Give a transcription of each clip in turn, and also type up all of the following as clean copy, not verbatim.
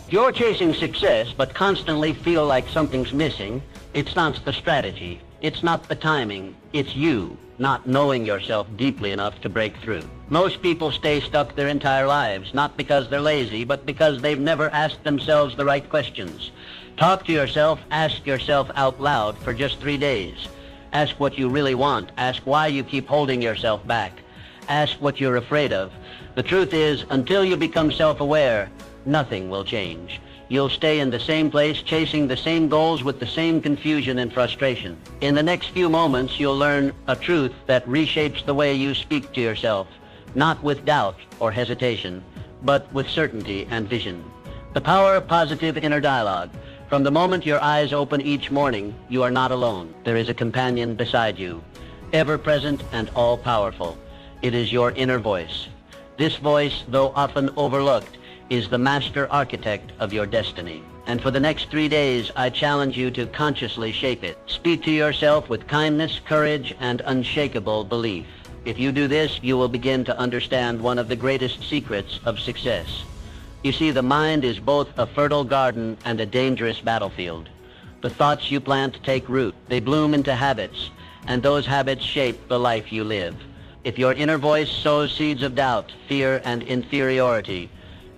If you're chasing success but constantly feel like something's missing, it's not the strategy, it's not the timing, it's you not knowing yourself deeply enough to break through. Most people stay stuck their entire lives, not because they're lazy, but because they've never asked themselves the right questions. Talk to yourself, ask yourself out loud for just 3 days. Ask what you really want. Ask why you keep holding yourself back. Ask what you're afraid of. The truth is, until you become self-aware, nothing will change. You'll stay in the same place, chasing the same goals with the same confusion and frustration. In the next few moments, you'll learn a truth that reshapes the way you speak to yourself, not with doubt or hesitation, but with certainty and vision. The power of positive inner dialogue. From the moment your eyes open each morning, you are not alone. There is a companion beside you, ever-present and all-powerful. It is your inner voice. This voice, though often overlooked, is the master architect of your destiny. And for the next 3 days, I challenge you to consciously shape it. Speak to yourself with kindness, courage, and unshakable belief. If you do this, you will begin to understand one of the greatest secrets of success. You see, the mind is both a fertile garden and a dangerous battlefield. The thoughts you plant take root. They bloom into habits, and those habits shape the life you live. If your inner voice sows seeds of doubt, fear, and inferiority,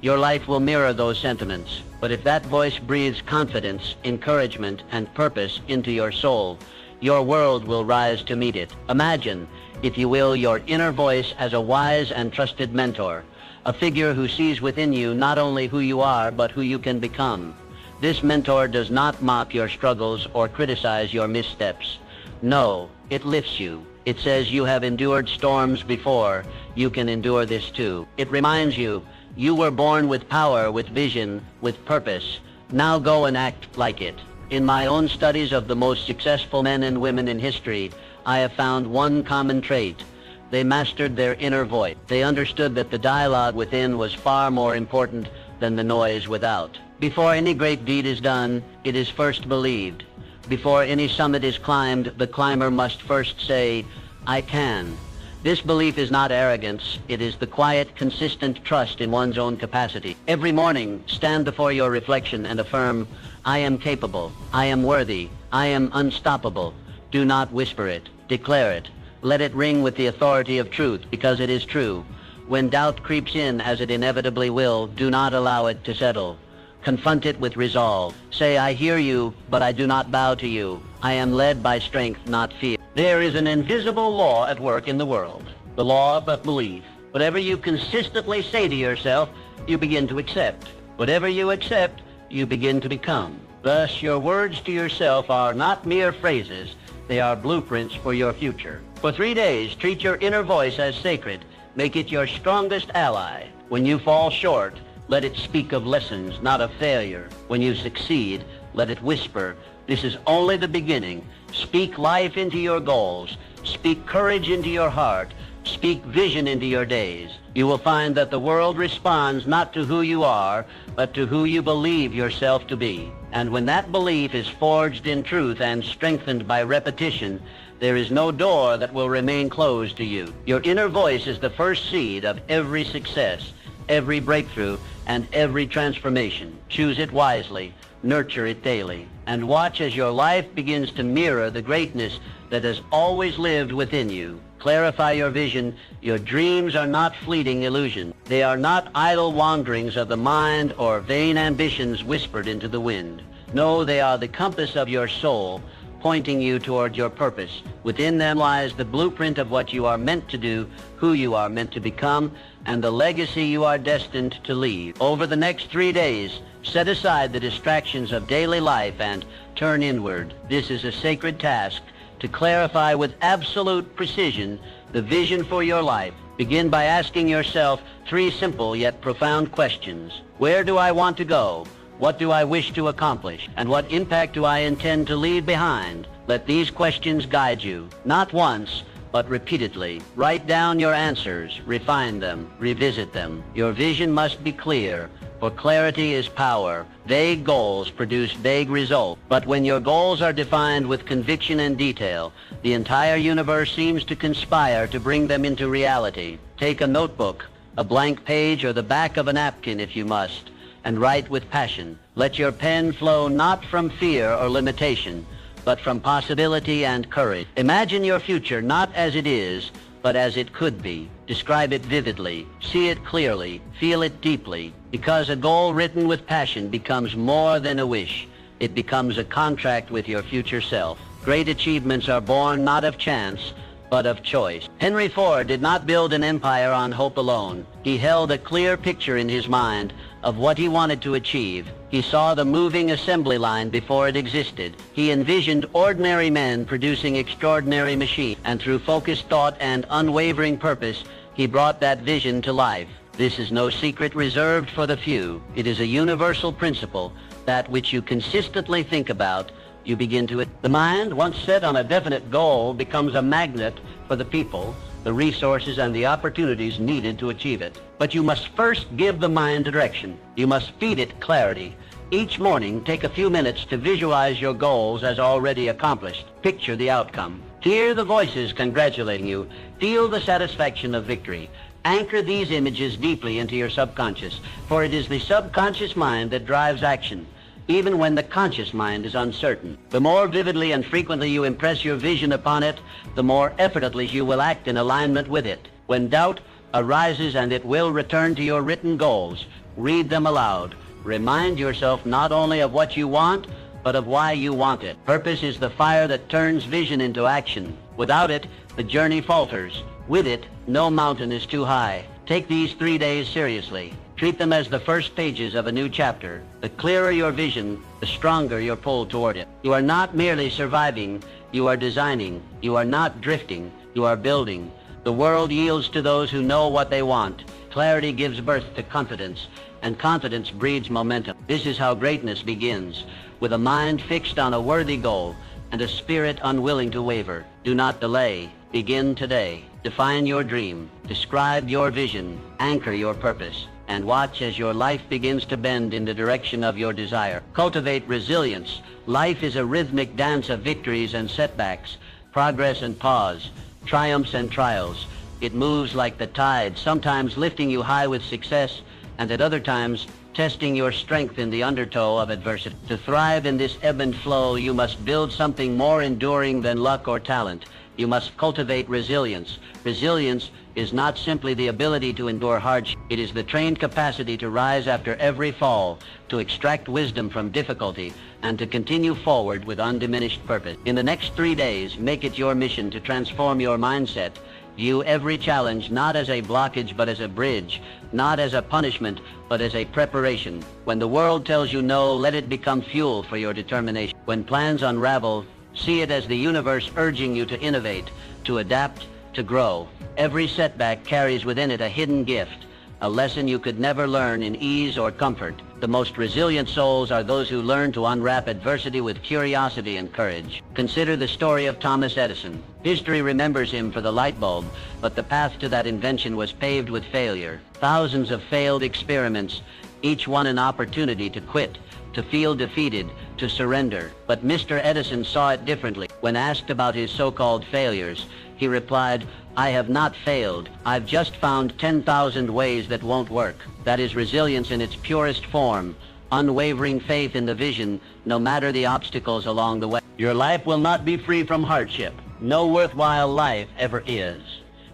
your life will mirror those sentiments. But if that voice breathes confidence, encouragement, and purpose into your soul, your world will rise to meet it. Imagine, if you will, your inner voice as a wise and trusted mentor, a figure who sees within you not only who you are, but who you can become. This mentor does not mock your struggles or criticize your missteps. No, it lifts you. It says you have endured storms before. You can endure this too. It reminds you, you were born with power, with vision, with purpose. Now go and act like it. In my own studies of the most successful men and women in history, I have found one common trait. They mastered their inner voice. They understood that the dialogue within was far more important than the noise without. Before any great deed is done, it is first believed. Before any summit is climbed, the climber must first say, I can. This belief is not arrogance. It is the quiet, consistent trust in one's own capacity. Every morning, stand before your reflection and affirm, I am capable. I am worthy. I am unstoppable. Do not whisper it. Declare it. Let it ring with the authority of truth, because it is true. When doubt creeps in, as it inevitably will, do not allow it to settle. Confront it with resolve. Say, I hear you, but I do not bow to you. I am led by strength, not fear. There is an invisible law at work in the world, the law of belief. Whatever you consistently say to yourself, you begin to accept. Whatever you accept, you begin to become. Thus, your words to yourself are not mere phrases. They are blueprints for your future. For 3 days, treat your inner voice as sacred. Make it your strongest ally. When you fall short, let it speak of lessons, not of failure. When you succeed, let it whisper, this is only the beginning. Speak life into your goals. Speak courage into your heart. Speak vision into your days. You will find that the world responds not to who you are, but to who you believe yourself to be. And when that belief is forged in truth and strengthened by repetition, there is no door that will remain closed to you. Your inner voice is the first seed of every success, every breakthrough, and every transformation. Choose it wisely, nurture it daily, and watch as your life begins to mirror the greatness that has always lived within you. Clarify your vision. Your dreams are not fleeting illusions. They are not idle wanderings of the mind or vain ambitions whispered into the wind. No, they are the compass of your soul, pointing you toward your purpose. Within them lies the blueprint of what you are meant to do, who you are meant to become, and the legacy you are destined to leave. Over the next 3 days, set aside the distractions of daily life and turn inward. This is a sacred task to clarify with absolute precision the vision for your life. Begin by asking yourself 3 simple yet profound questions. Where do I want to go? What do I wish to accomplish? And what impact do I intend to leave behind? Let these questions guide you, not once, but repeatedly. Write down your answers, refine them, revisit them. Your vision must be clear, for clarity is power. Vague goals produce vague results. But when your goals are defined with conviction and detail, the entire universe seems to conspire to bring them into reality. Take a notebook, a blank page, or the back of a napkin if you must. and write with passion. Let your pen flow not from fear or limitation, but from possibility and courage. Imagine your future not as it is, but as it could be. Describe it vividly, see it clearly, feel it deeply, because a goal written with passion becomes more than a wish. It becomes a contract with your future self. Great achievements are born not of chance, but of choice. Henry Ford did not build an empire on hope alone. He held a clear picture in his mind of what he wanted to achieve. He saw the moving assembly line before it existed. He envisioned ordinary men producing extraordinary machines, and through focused thought and unwavering purpose, he brought that vision to life. This is no secret reserved for the few. It is a universal principle that which you consistently think about, you begin to. The mind, once set on a definite goal, becomes a magnet for the people, the resources, and the opportunities needed to achieve it. But you must first give the mind direction. You must feed it clarity. Each morning, take a few minutes to visualize your goals as already accomplished. Picture the outcome. Hear the voices congratulating you. Feel the satisfaction of victory. Anchor these images deeply into your subconscious, for it is the subconscious mind that drives action, even when the conscious mind is uncertain. The more vividly and frequently you impress your vision upon it, the more effortlessly you will act in alignment with it. When doubt arises, and it will return to your written goals, read them aloud. Remind yourself not only of what you want, but of why you want it. Purpose is the fire that turns vision into action. Without it, the journey falters. With it, no mountain is too high. Take these 3 days seriously. Treat them as the first pages of a new chapter. The clearer your vision, the stronger your pull toward it. You are not merely surviving, you are designing. You are not drifting, you are building. The world yields to those who know what they want. Clarity gives birth to confidence, and confidence breeds momentum. This is how greatness begins, with a mind fixed on a worthy goal and a spirit unwilling to waver. Do not delay. Begin today. Define your dream. Describe your vision. Anchor your purpose. And watch as your life begins to bend in the direction of your desire. Cultivate resilience. Life is a rhythmic dance of victories and setbacks, progress and pause, triumphs and trials. It moves like the tide, sometimes lifting you high with success, and at other times testing your strength in the undertow of adversity. To thrive in this ebb and flow, you must build something more enduring than luck or talent. You must cultivate resilience. Resilience is not simply the ability to endure hardship. It is the trained capacity to rise after every fall, to extract wisdom from difficulty, and to continue forward with undiminished purpose. In the next 3 days, make it your mission to transform your mindset. View every challenge not as a blockage but as a bridge, not as a punishment but as a preparation. When the world tells you no, let it become fuel for your determination. When plans unravel, see it as the universe urging you to innovate, to adapt, to grow. Every setback carries within it a hidden gift, a lesson you could never learn in ease or comfort. The most resilient souls are those who learn to unwrap adversity with curiosity and courage. Consider the story of Thomas Edison. History remembers him for the light bulb, but the path to that invention was paved with failure. Thousands of failed experiments, each one an opportunity to quit, to feel defeated, to surrender. But Mr. Edison saw it differently. When asked about his so-called failures, he replied, "I have not failed. I've just found 10,000 ways that won't work." That is resilience in its purest form, unwavering faith in the vision, no matter the obstacles along the way. Your life will not be free from hardship. No worthwhile life ever is.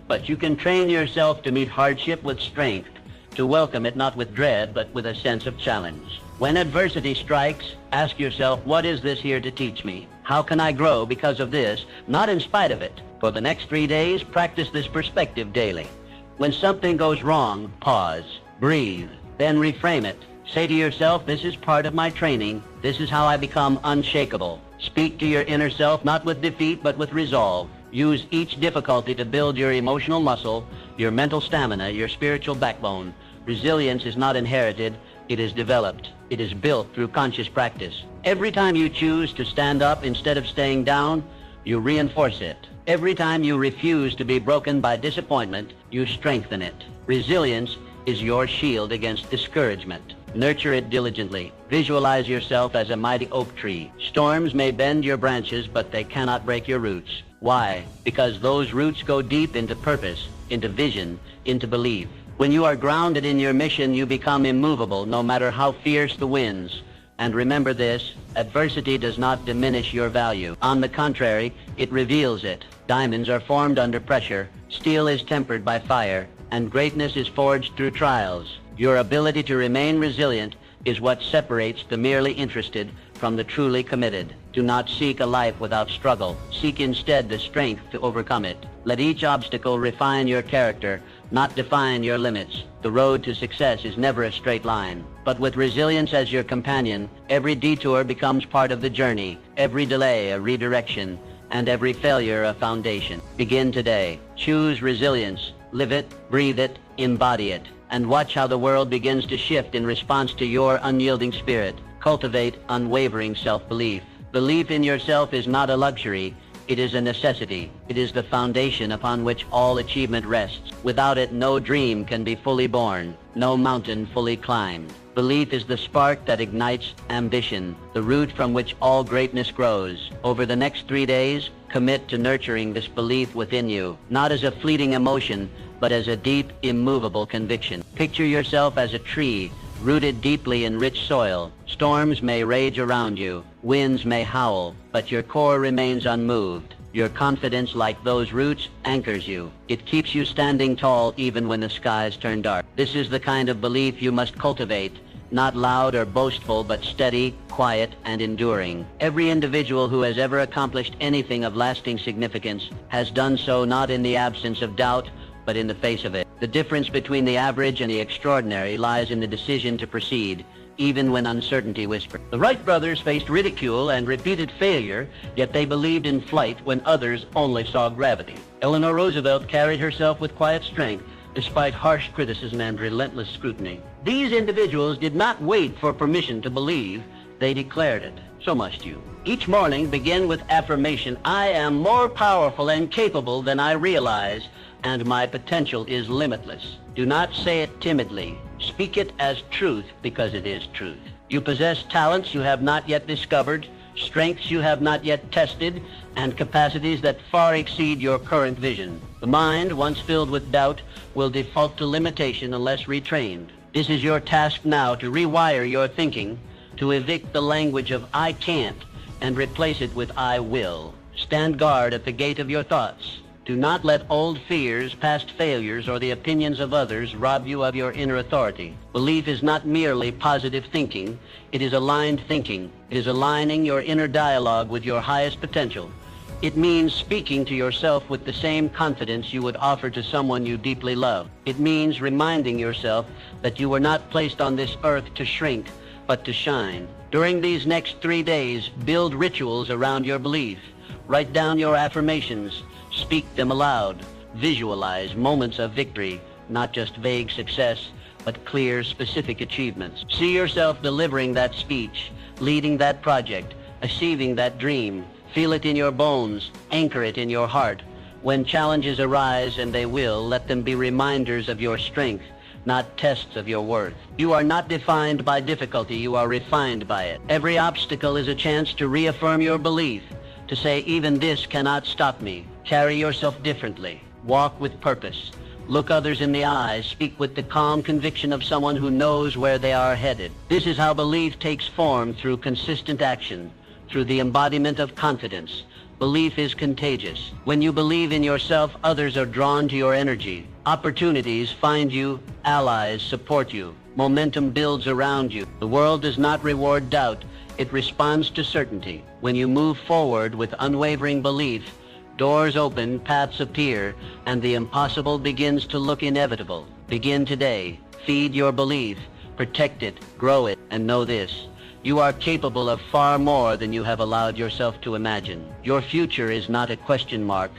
But you can train yourself to meet hardship with strength, to welcome it not with dread, but with a sense of challenge. When adversity strikes, ask yourself, what is this here to teach me? How can I grow because of this, not in spite of it? For the next 3 days, practice this perspective daily. When something goes wrong, pause, breathe, then reframe it. Say to yourself, this is part of my training. This is how I become unshakable. Speak to your inner self, not with defeat, but with resolve. Use each difficulty to build your emotional muscle, your mental stamina, your spiritual backbone. Resilience is not inherited, it is developed. It is built through conscious practice. Every time you choose to stand up instead of staying down, you reinforce it. Every time you refuse to be broken by disappointment, you strengthen it. Resilience is your shield against discouragement. Nurture it diligently. Visualize yourself as a mighty oak tree. Storms may bend your branches, but they cannot break your roots. Why? Because those roots go deep into purpose, into vision, into belief. When you are grounded in your mission, you become immovable, no matter how fierce the winds. And remember this, adversity does not diminish your value. On the contrary, it reveals it. Diamonds are formed under pressure, steel is tempered by fire, and greatness is forged through trials. Your ability to remain resilient is what separates the merely interested from the truly committed. Do not seek a life without struggle. Seek instead the strength to overcome it. Let each obstacle refine your character, not define your limits. The road to success is never a straight line. But with resilience as your companion, every detour becomes part of the journey, every delay a redirection, and every failure a foundation. Begin today. Choose resilience. Live it, breathe it, embody it, and watch how the world begins to shift in response to your unyielding spirit. Cultivate unwavering self-belief. Belief in yourself is not a luxury, it is a necessity. It is the foundation upon which all achievement rests. Without it, no dream can be fully born, no mountain fully climbed. Belief is the spark that ignites ambition, the root from which all greatness grows. Over the next 3 days, commit to nurturing this belief within you, not as a fleeting emotion, but as a deep, immovable conviction. Picture yourself as a tree, rooted deeply in rich soil. Storms may rage around you, winds may howl, but your core remains unmoved. Your confidence, like those roots, anchors you. It keeps you standing tall even when the skies turn dark. This is the kind of belief you must cultivate, not loud or boastful, but steady, quiet, and enduring. Every individual who has ever accomplished anything of lasting significance has done so not in the absence of doubt, but in the face of it. The difference between the average and the extraordinary lies in the decision to proceed, even when uncertainty whispered. The Wright brothers faced ridicule and repeated failure, yet they believed in flight when others only saw gravity. Eleanor Roosevelt carried herself with quiet strength, despite harsh criticism and relentless scrutiny. These individuals did not wait for permission to believe, they declared it. So must you. Each morning begin with affirmation, I am more powerful and capable than I realize, and my potential is limitless. Do not say it timidly. Speak it as truth because it is truth. You possess talents you have not yet discovered, strengths you have not yet tested, and capacities that far exceed your current vision. The mind, once filled with doubt, will default to limitation unless retrained. This is your task now to rewire your thinking, to evict the language of I can't and replace it with I will. Stand guard at the gate of your thoughts. Do not let old fears, past failures, or the opinions of others rob you of your inner authority. Belief is not merely positive thinking, it is aligned thinking. It is aligning your inner dialogue with your highest potential. It means speaking to yourself with the same confidence you would offer to someone you deeply love. It means reminding yourself that you were not placed on this earth to shrink, but to shine. During these next 3 days, build rituals around your belief. Write down your affirmations. Speak them aloud. Visualize moments of victory, not just vague success, but clear, specific achievements. See yourself delivering that speech, leading that project, achieving that dream. Feel it in your bones, anchor it in your heart. When challenges arise, and they will, let them be reminders of your strength, not tests of your worth. You are not defined by difficulty, you are refined by it. Every obstacle is a chance to reaffirm your belief, to say, even this cannot stop me. Carry yourself differently. Walk with purpose. Look others in the eyes. Speak with the calm conviction of someone who knows where they are headed. This is how belief takes form, through consistent action, through the embodiment of confidence. Belief is contagious. When you believe in yourself, others are drawn to your energy. Opportunities find you, allies support you. Momentum builds around you. The world does not reward doubt, it responds to certainty. When you move forward with unwavering belief, doors open, paths appear, and the impossible begins to look inevitable. Begin today. Feed your belief, protect it, grow it, and know this. You are capable of far more than you have allowed yourself to imagine. Your future is not a question mark.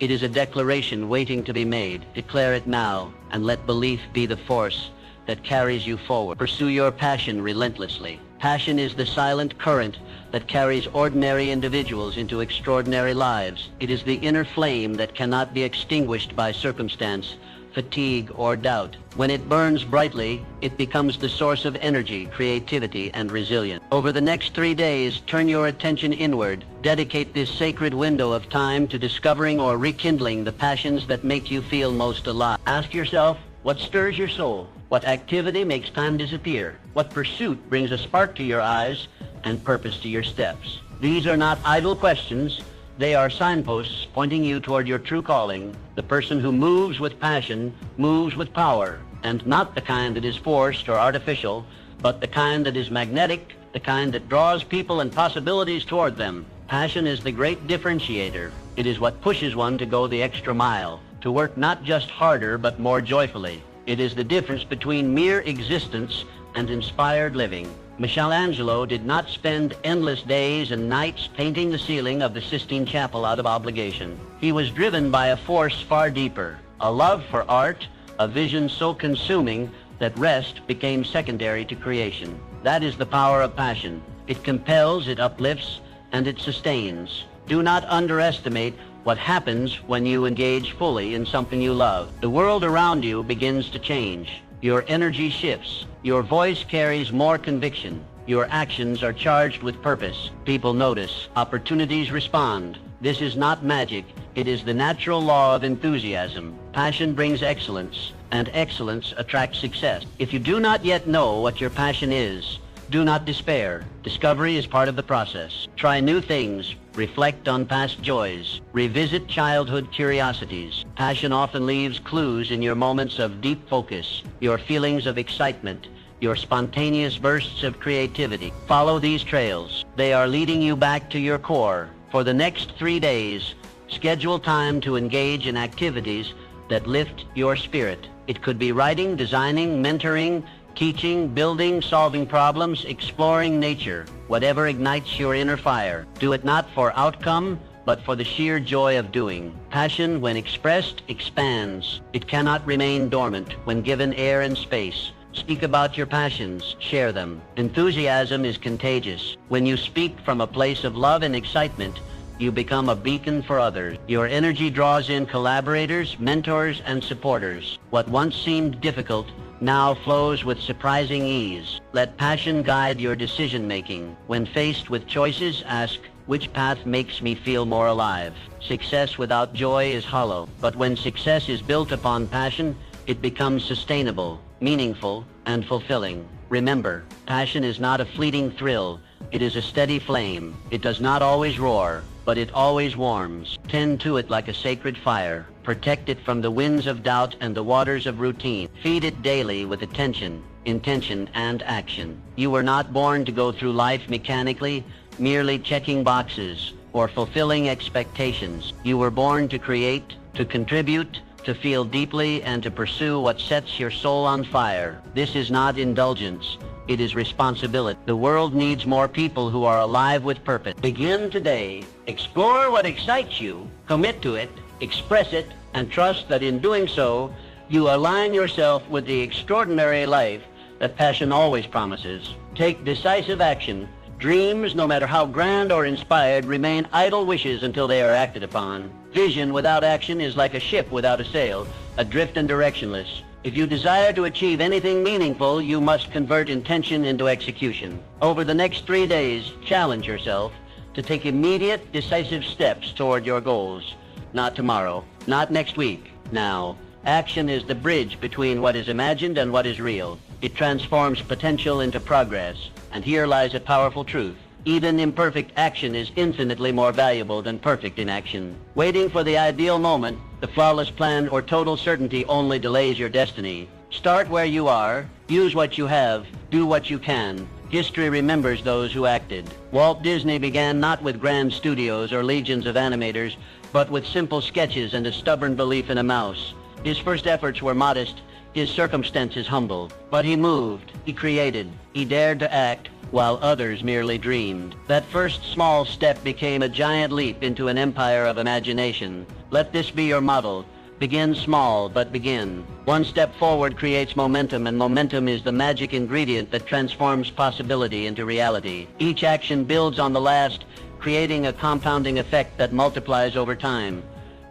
It is a declaration waiting to be made. Declare it now, and let belief be the force that carries you forward. Pursue your passion relentlessly. Passion is the silent current that carries ordinary individuals into extraordinary lives. It is the inner flame that cannot be extinguished by circumstance, fatigue, or doubt. When it burns brightly, it becomes the source of energy, creativity, and resilience. Over the next 3 days, turn your attention inward. Dedicate this sacred window of time to discovering or rekindling the passions that make you feel most alive. Ask yourself, What stirs your soul? What activity makes time disappear? What pursuit brings a spark to your eyes and purpose to your steps? These are not idle questions. They are signposts pointing you toward your true calling. The person who moves with passion moves with power, and not the kind that is forced or artificial, but the kind that is magnetic, the kind that draws people and possibilities toward them. Passion is the great differentiator. It is what pushes one to go the extra mile, to work not just harder but more joyfully. It is the difference between mere existence and inspired living. Michelangelo did not spend endless days and nights painting the ceiling of the Sistine Chapel out of obligation. He was driven by a force far deeper, a love for art, a vision so consuming that rest became secondary to creation. That is the power of passion. It compels, it uplifts, and it sustains. Do not underestimate what happens when you engage fully in something you love. The world around you begins to change. Your energy shifts. Your voice carries more conviction. Your actions are charged with purpose. People notice. Opportunities respond. This is not magic. It is the natural law of enthusiasm. Passion brings excellence, and excellence attracts success. If you do not yet know what your passion is, do not despair. Discovery is part of the process. Try new things. Reflect on past joys. Revisit childhood curiosities. Passion often leaves clues in your moments of deep focus, your feelings of excitement, your spontaneous bursts of creativity. Follow these trails. They are leading you back to your core. For the next 3 days, schedule time to engage in activities that lift your spirit. It could be writing, designing, mentoring, teaching, building, solving problems, exploring nature. Whatever ignites your inner fire. Do it not for outcome, but for the sheer joy of doing. Passion, when expressed, expands. It cannot remain dormant when given air and space. Speak about your passions. Share them. Enthusiasm is contagious. When you speak from a place of love and excitement, you become a beacon for others. Your energy draws in collaborators, mentors, and supporters. What once seemed difficult now flows with surprising ease. Let passion guide your decision-making. When faced with choices, ask, which path makes me feel more alive? Success without joy is hollow, but when success is built upon passion, it becomes sustainable, meaningful, and fulfilling. Remember, passion is not a fleeting thrill. It is a steady flame. It does not always roar, but it always warms. Tend to it like a sacred fire. Protect it from the winds of doubt and the waters of routine. Feed it daily with attention, intention, and action. You were not born to go through life mechanically, merely checking boxes or fulfilling expectations. You were born to create, to contribute, to feel deeply, and to pursue what sets your soul on fire. This is not indulgence. It is responsibility. The world needs more people who are alive with purpose. Begin today. Explore what excites you, commit to it, express it, and trust that in doing so, you align yourself with the extraordinary life that passion always promises. Take decisive action. Dreams, no matter how grand or inspired, remain idle wishes until they are acted upon. Vision without action is like a ship without a sail, adrift and directionless. If you desire to achieve anything meaningful, you must convert intention into execution. Over the next 3 days, challenge yourself to take immediate, decisive steps toward your goals. Not tomorrow, not next week, now. Action is the bridge between what is imagined and what is real. It transforms potential into progress. And here lies a powerful truth. Even imperfect action is infinitely more valuable than perfect inaction. Waiting for the ideal moment, the flawless plan, or total certainty only delays your destiny. Start where you are, use what you have, do what you can. History remembers those who acted. Walt Disney began not with grand studios or legions of animators, but with simple sketches and a stubborn belief in a mouse. His first efforts were modest, his circumstances humble, but he moved, he created, he dared to act, while others merely dreamed. That first small step became a giant leap into an empire of imagination. Let this be your model. Begin small, but begin. One step forward creates momentum, and momentum is the magic ingredient that transforms possibility into reality. Each action builds on the last, creating a compounding effect that multiplies over time.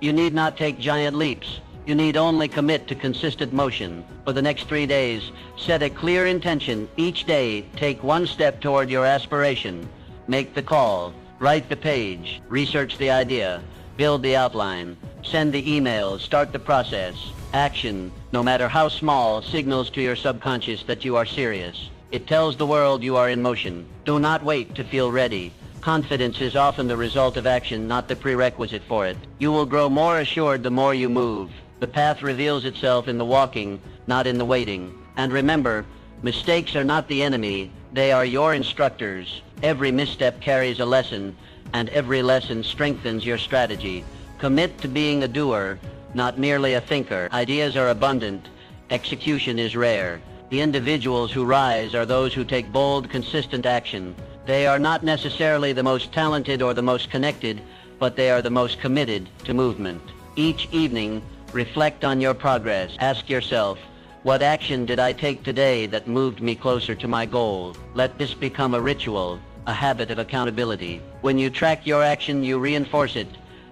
You need not take giant leaps. You need only commit to consistent motion. For the next 3 days, set a clear intention. Each day, take one step toward your aspiration. Make the call. Write the page. Research the idea. Build the outline. Send the email. Start the process. Action, no matter how small, signals to your subconscious that you are serious. It tells the world you are in motion. Do not wait to feel ready. Confidence is often the result of action, not the prerequisite for it. You will grow more assured the more you move. The path reveals itself in the walking, not in the waiting. And remember, mistakes are not the enemy. They are your instructors. Every misstep carries a lesson, and every lesson strengthens your strategy. Commit to being a doer, not merely a thinker. Ideas are abundant. Execution is rare. The individuals who rise are those who take bold, consistent action. They are not necessarily the most talented or the most connected, but they are the most committed to movement. Each evening, reflect on your progress. Ask yourself, what action did I take today that moved me closer to my goal? Let this become a ritual, a habit of accountability. When you track your action, you reinforce it.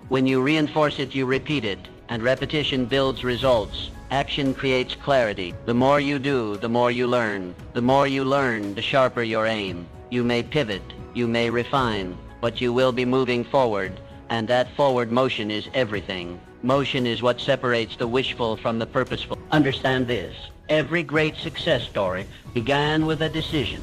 When you reinforce it, you repeat it, and repetition builds results. Action creates clarity. The more you do, the more you learn. The more you learn, the sharper your aim. You may pivot, you may refine, but you will be moving forward, and that forward motion is everything. Motion is what separates the wishful from the purposeful. Understand this. Every great success story began with a decision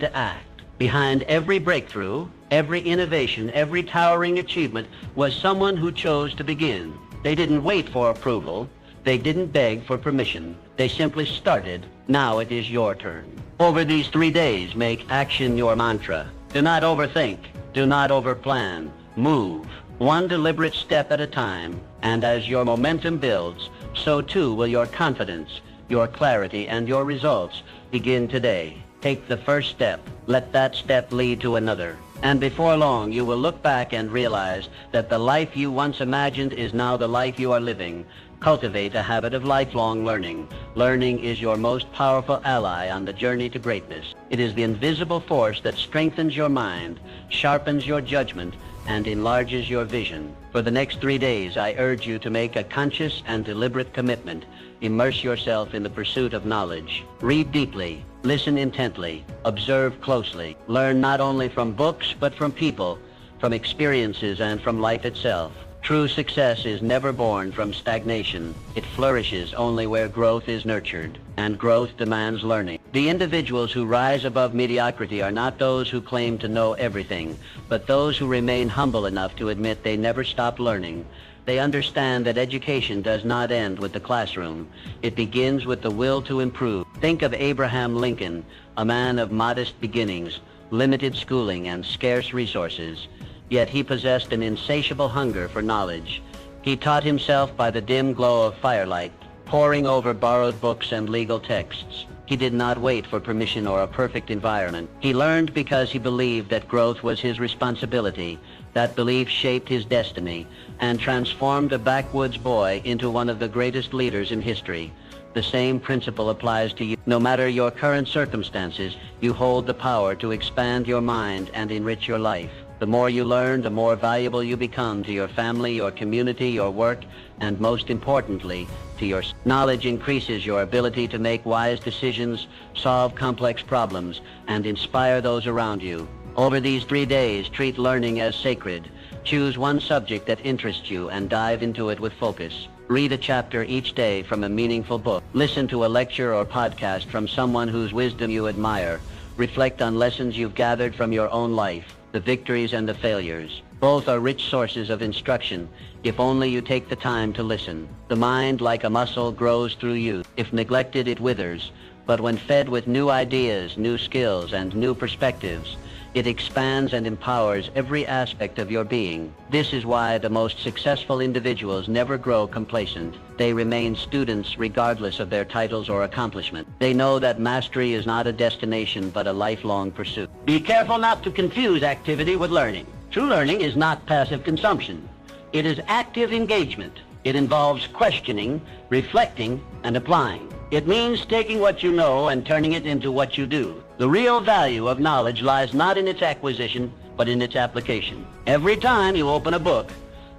to act. Behind every breakthrough, every innovation, every towering achievement was someone who chose to begin. They didn't wait for approval. They didn't beg for permission. They simply started. Now it is your turn. Over these 3 days, make action your mantra. Do not overthink. Do not overplan. Move, one deliberate step at a time. And as your momentum builds, so too will your confidence, your clarity, and your results begin today. Take the first step. Let that step lead to another. And before long, you will look back and realize that the life you once imagined is now the life you are living. Cultivate a habit of lifelong learning. Learning is your most powerful ally on the journey to greatness. It is the invisible force that strengthens your mind, sharpens your judgment, and enlarges your vision. For the next 3 days, I urge you to make a conscious and deliberate commitment. Immerse yourself in the pursuit of knowledge. Read deeply. Listen intently. Observe closely. Learn not only from books, but from people, from experiences, and from life itself. True success is never born from stagnation. It flourishes only where growth is nurtured, and growth demands learning. The individuals who rise above mediocrity are not those who claim to know everything, but those who remain humble enough to admit they never stop learning. They understand that education does not end with the classroom. It begins with the will to improve. Think of Abraham Lincoln, a man of modest beginnings, limited schooling, and scarce resources. Yet he possessed an insatiable hunger for knowledge. He taught himself by the dim glow of firelight, poring over borrowed books and legal texts. He did not wait for permission or a perfect environment. He learned because he believed that growth was his responsibility. That belief shaped his destiny and transformed a backwoods boy into one of the greatest leaders in history. The same principle applies to you. No matter your current circumstances, you hold the power to expand your mind and enrich your life. The more you learn, the more valuable you become to your family, your community, your work, and most importantly, to your knowledge increases your ability to make wise decisions, solve complex problems, and inspire those around you. Over these 3 days, treat learning as sacred. Choose one subject that interests you and dive into it with focus. Read a chapter each day from a meaningful book. Listen to a lecture or podcast from someone whose wisdom you admire. Reflect on lessons you've gathered from your own life, the victories and the failures. Both are rich sources of instruction, if only you take the time to listen. The mind, like a muscle, grows through youth. If neglected, it withers. But when fed with new ideas, new skills, and new perspectives, it expands and empowers every aspect of your being. This is why the most successful individuals never grow complacent. They remain students regardless of their titles or accomplishment. They know that mastery is not a destination but a lifelong pursuit. Be careful not to confuse activity with learning. True learning is not passive consumption. It is active engagement. It involves questioning, reflecting, and applying. It means taking what you know and turning it into what you do. The real value of knowledge lies not in its acquisition, but in its application. Every time you open a book,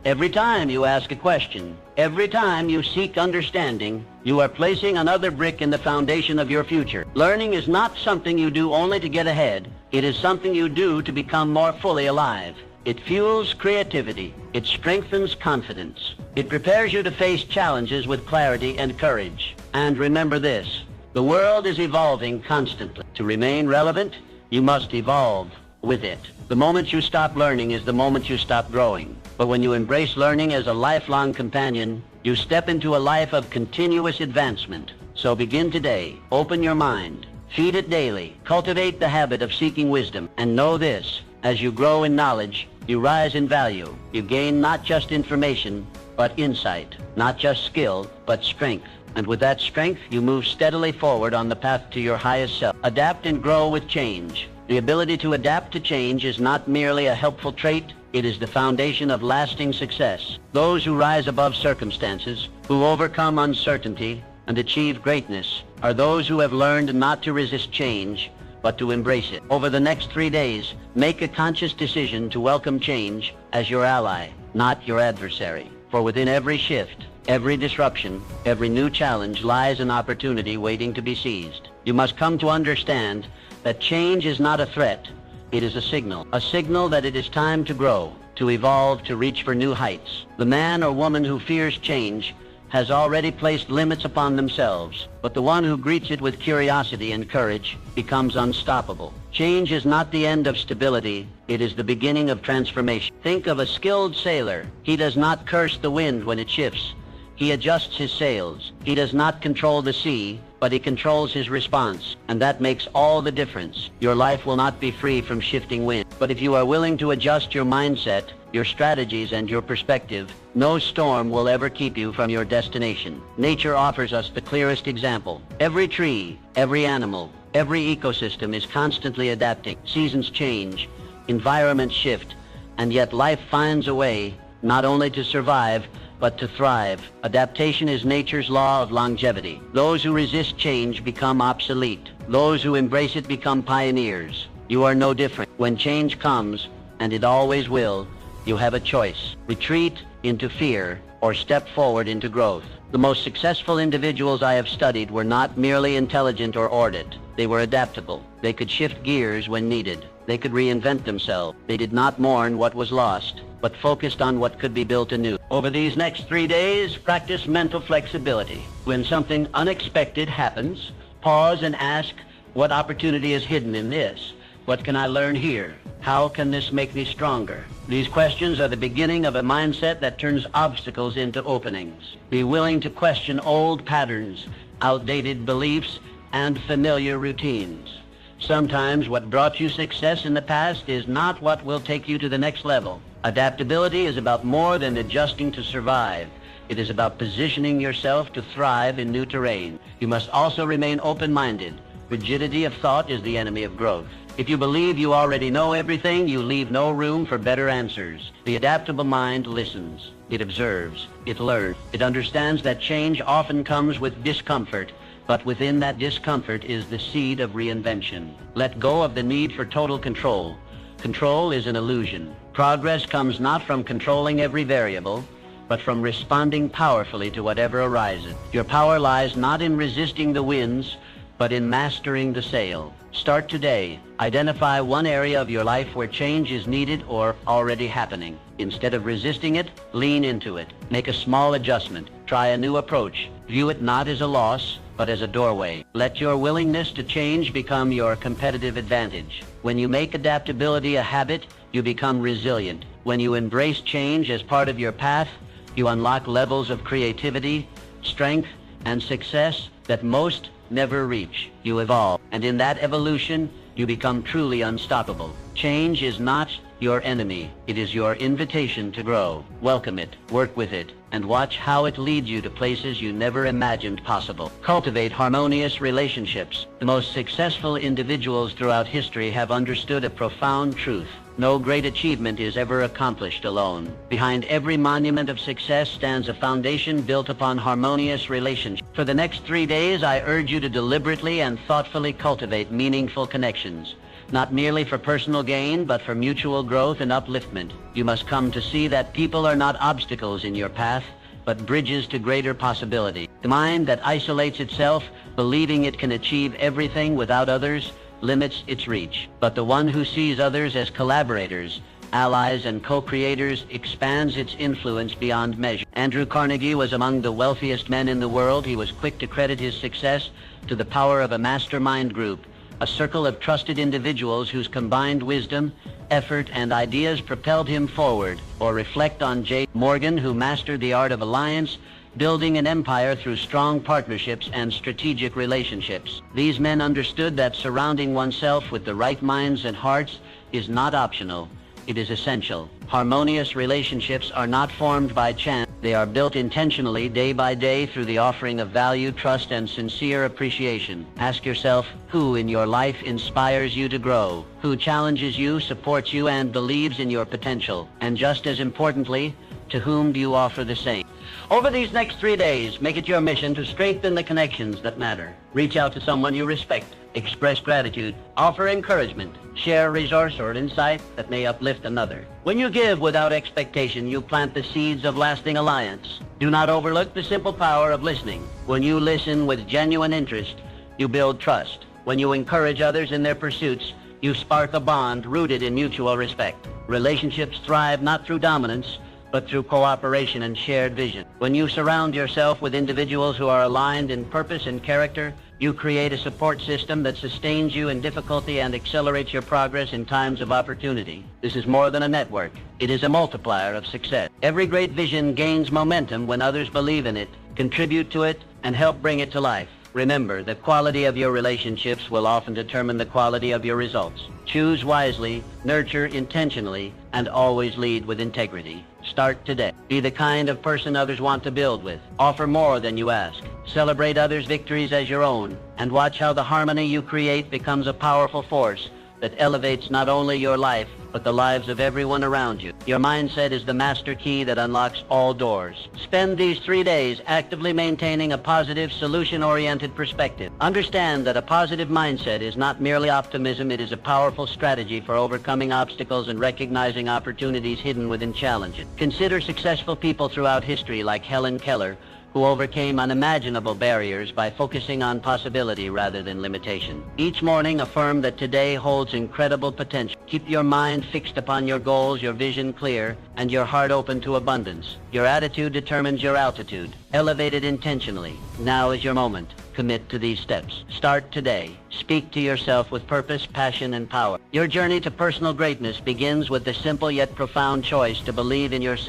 every time you ask a question, every time you seek understanding, you are placing another brick in the foundation of your future. Learning is not something you do only to get ahead. It is something you do to become more fully alive. It fuels creativity. It strengthens confidence. It prepares you to face challenges with clarity and courage. And remember this, the world is evolving constantly. To remain relevant, you must evolve with it. The moment you stop learning is the moment you stop growing. But when you embrace learning as a lifelong companion, you step into a life of continuous advancement. So begin today. Open your mind. Feed it daily. Cultivate the habit of seeking wisdom. And know this, as you grow in knowledge, you rise in value. You gain not just information, but insight. Not just skill, but strength. And with that strength, you move steadily forward on the path to your highest self. Adapt and grow with change. The ability to adapt to change is not merely a helpful trait, it is the foundation of lasting success. Those who rise above circumstances, who overcome uncertainty and achieve greatness, are those who have learned not to resist change, but to embrace it. Over the next 3 days, make a conscious decision to welcome change as your ally, not your adversary. For within every shift, every disruption, every new challenge lies an opportunity waiting to be seized. You must come to understand that change is not a threat, it is a signal that it is time to grow, to evolve, to reach for new heights. The man or woman who fears change has already placed limits upon themselves, but the one who greets it with curiosity and courage becomes unstoppable. Change is not the end of stability, it is the beginning of transformation. Think of a skilled sailor. He does not curse the wind when it shifts. He adjusts his sails. He does not control the sea, but he controls his response, and that makes all the difference. Your life will not be free from shifting wind, but if you are willing to adjust your mindset, your strategies, and your perspective, no storm will ever keep you from your destination. Nature offers us the clearest example. Every tree, every animal, every ecosystem is constantly adapting. Seasons change, environments shift, and yet life finds a way not only to survive, but to thrive. Adaptation is nature's law of longevity. Those who resist change become obsolete. Those who embrace it become pioneers. You are no different. When change comes, and it always will, you have a choice. Retreat into fear or step forward into growth. The most successful individuals I have studied were not merely intelligent or ordered. They were adaptable. They could shift gears when needed. They could reinvent themselves. They did not mourn what was lost, but focused on what could be built anew. Over these next 3 days, practice mental flexibility. When something unexpected happens, pause and ask, what opportunity is hidden in this? What can I learn here? How can this make me stronger? These questions are the beginning of a mindset that turns obstacles into openings. Be willing to question old patterns, outdated beliefs, and familiar routines. Sometimes what brought you success in the past is not what will take you to the next level. Adaptability is about more than adjusting to survive. It is about positioning yourself to thrive in new terrain. You must also remain open-minded. Rigidity of thought is the enemy of growth. If you believe you already know everything, you leave no room for better answers. The adaptable mind listens. It observes. It learns. It understands that change often comes with discomfort, but within that discomfort is the seed of reinvention. Let go of the need for total control. Control is an illusion. Progress comes not from controlling every variable, but from responding powerfully to whatever arises. Your power lies not in resisting the winds, but in mastering the sail. Start today. Identify one area of your life where change is needed or already happening. Instead of resisting it, lean into it. Make a small adjustment. Try a new approach. View it not as a loss, but as a doorway. Let your willingness to change become your competitive advantage. When you make adaptability a habit, you become resilient. When you embrace change as part of your path, you unlock levels of creativity, strength, and success that most never reach. You evolve, and in that evolution, you become truly unstoppable. Change is not your enemy. It is your invitation to grow. Welcome it, work with it, and watch how it leads you to places you never imagined possible. Cultivate harmonious relationships. The most successful individuals throughout history have understood a profound truth. No great achievement is ever accomplished alone. Behind every monument of success stands a foundation built upon harmonious relationships. For the next 3 days, I urge you to deliberately and thoughtfully cultivate meaningful connections. Not merely for personal gain, but for mutual growth and upliftment. You must come to see that people are not obstacles in your path, but bridges to greater possibility. The mind that isolates itself, believing it can achieve everything without others, limits its reach. But the one who sees others as collaborators allies, and co-creators expands its influence beyond measure. Andrew Carnegie was among the wealthiest men in the world. He was quick to credit his success to the power of a mastermind group, a circle of trusted individuals whose combined wisdom, effort, and ideas propelled him forward. Or reflect on J. Morgan, who mastered the art of alliance, building an empire through strong partnerships and strategic relationships. These men understood that surrounding oneself with the right minds and hearts is not optional. It is essential. Harmonious relationships are not formed by chance. They are built intentionally day by day through the offering of value, trust, and sincere appreciation. Ask yourself, who in your life inspires you to grow? Who challenges you, supports you, and believes in your potential? And just as importantly, to whom do you offer the same? Over these next 3 days, make it your mission to strengthen the connections that matter. Reach out to someone you respect. Express gratitude. Offer encouragement. Share a resource or insight that may uplift another. When you give without expectation, you plant the seeds of lasting alliance. Do not overlook the simple power of listening. When you listen with genuine interest, you build trust. When you encourage others in their pursuits, you spark a bond rooted in mutual respect. Relationships thrive not through dominance, but through cooperation and shared vision. When you surround yourself with individuals who are aligned in purpose and character, you create a support system that sustains you in difficulty and accelerates your progress in times of opportunity. This is more than a network. It is a multiplier of success. Every great vision gains momentum when others believe in it, contribute to it, and help bring it to life. Remember, the quality of your relationships will often determine the quality of your results. Choose wisely, nurture intentionally, and always lead with integrity. Start today. Be the kind of person others want to build with. Offer more than you ask. Celebrate others' victories as your own, and watch how the harmony you create becomes a powerful force that elevates not only your life, but the lives of everyone around you. Your mindset is the master key that unlocks all doors. Spend these 3 days actively maintaining a positive, solution-oriented perspective. Understand that a positive mindset is not merely optimism, it is a powerful strategy for overcoming obstacles and recognizing opportunities hidden within challenges. Consider successful people throughout history like Helen Keller, who overcame unimaginable barriers by focusing on possibility rather than limitation. Each morning, affirm that today holds incredible potential. Keep your mind fixed upon your goals, your vision clear, and your heart open to abundance. Your attitude determines your altitude. Elevate it intentionally. Now is your moment. Commit to these steps. Start today. Speak to yourself with purpose, passion, and power. Your journey to personal greatness begins with the simple yet profound choice to believe in yourself.